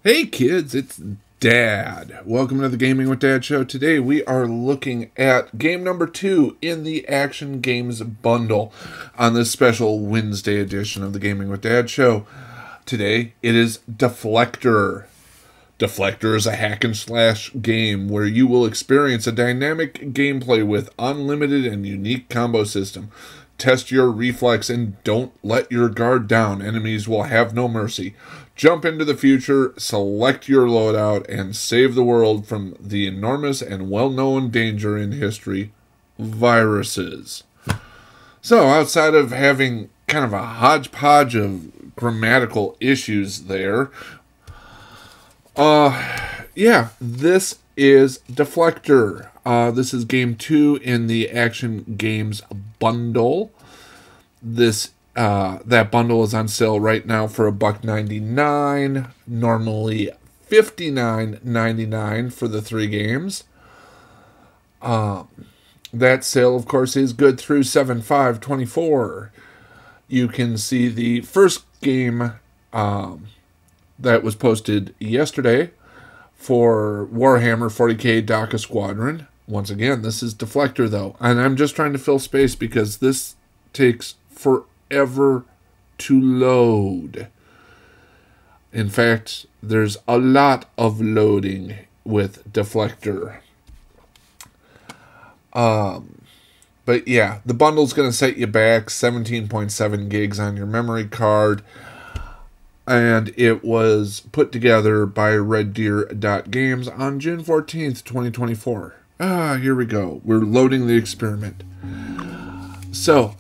Hey kids, it's Dad. Welcome to the Gaming with Dad show. Today we are looking at game number 2 in the Action Games bundle on this special Wednesday edition of the Gaming with Dad show. Today it is Deflector. Deflector is a hack and slash game where you will experience a dynamic gameplay with unlimited and unique combo system. Test your reflex and don't let your guard down. Enemies will have no mercy. Jump into the future, select your loadout, and save the world from the enormous and well-known danger in history, viruses. So, outside of having kind of a hodgepodge of grammatical issues there, this is Deflector. This is game 2 in the Action Games bundle. That bundle is on sale right now for $1.99. Normally $59.99 for the 3 games. That sale, of course, is good through 7/5/24. You can see the first game that was posted yesterday for Warhammer 40k Daka Squadron. Once again, this is Deflector, though. And I'm just trying to fill space because this takes forever to load. In fact, there's a lot of loading with Deflector. But yeah, the bundle's going to set you back 17.7 gigs on your memory card. And it was put together by Reddeer.games on June 14th, 2024. Here we go. We're loading the experiment. So,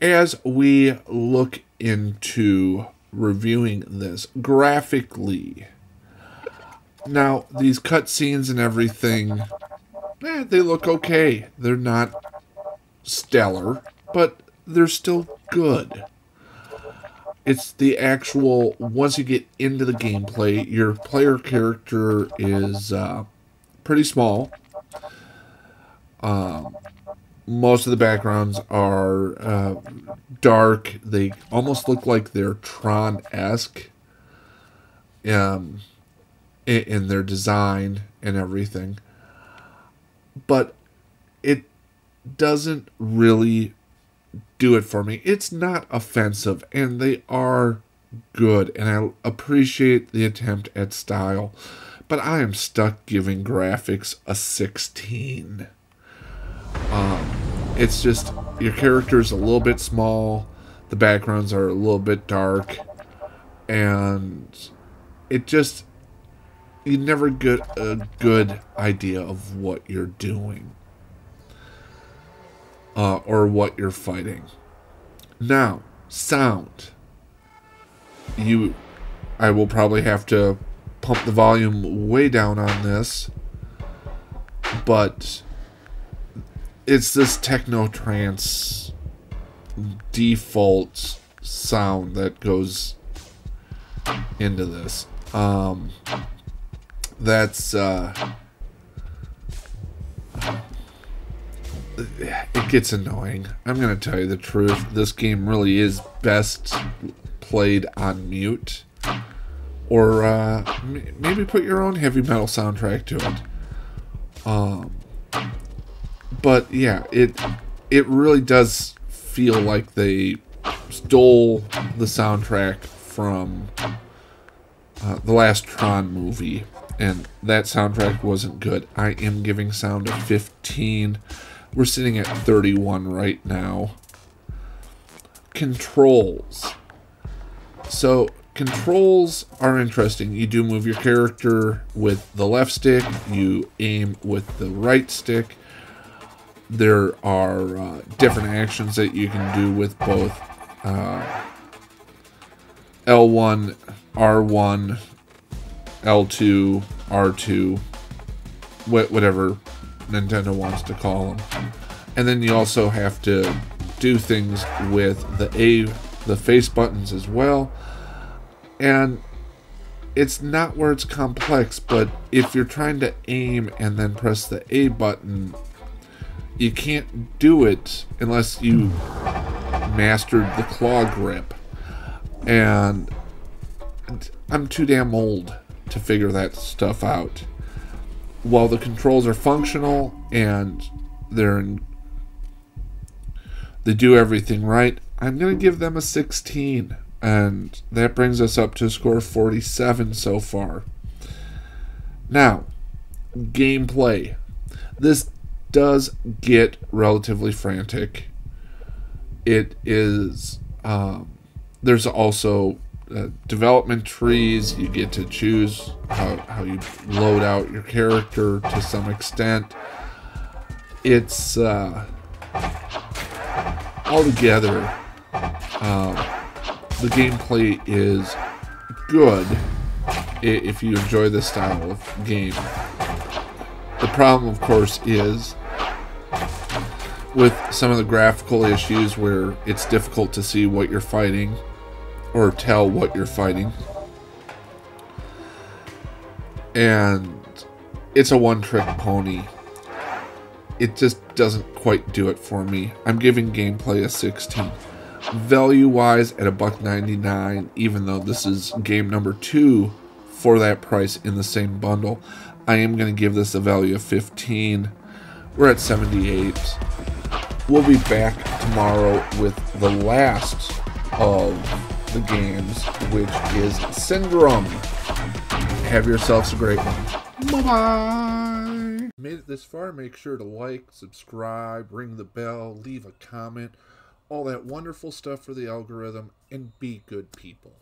as we look into reviewing this graphically, now these cutscenes and everything, they look okay. They're not stellar, but they're still good. It's the actual, once you get into the gameplay, your player character is pretty small. Most of the backgrounds are dark. They almost look like they're Tron-esque in their design and everything. But it doesn't really do it for me. It's not offensive, and they are good, and I appreciate the attempt at style. But I am stuck giving graphics a 16. It's just, your character's a little bit small, the backgrounds are a little bit dark, and it just, you never get a good idea of what you're doing. Or what you're fighting. Now, sound. I will probably have to pump the volume way down on this, but it's this techno trance default sound that goes into this. It gets annoying. I'm going to tell you the truth. This game really is best played on mute. Or maybe put your own heavy metal soundtrack to it. But yeah, it really does feel like they stole the soundtrack from the last Tron movie. And that soundtrack wasn't good. I am giving sound a 15. We're sitting at 31 right now. Controls. So, controls are interesting. You do move your character with the left stick. You aim with the right stick. There are different actions that you can do with both L1, R1, L2, R2, whatever Nintendo wants to call them. And then you also have to do things with the face buttons as well. And it's not where it's complex, but if you're trying to aim and then press the A button, you can't do it unless you mastered the claw grip. And I'm too damn old to figure that stuff out. While the controls are functional and they do everything right, I'm going to give them a 16. And that brings us up to a score of 47 so far. Now, gameplay. This does get relatively frantic. It is, there's also development trees. You get to choose how you load out your character to some extent. It's altogether, the gameplay is good if you enjoy this style of game. The problem, of course, is with some of the graphical issues where it's difficult to see what you're fighting or tell what you're fighting. And it's a one-trick pony. It just doesn't quite do it for me. I'm giving gameplay a 16. Value-wise, at $1.99, even though this is game number 2 for that price in the same bundle, I am going to give this a value of 15. We're at 78. We'll be back tomorrow with the last of the games, which is Syndrome. Have yourselves a great one. Bye-bye. Made it this far, make sure to like, subscribe, ring the bell, leave a comment, all that wonderful stuff for the algorithm, and be good people.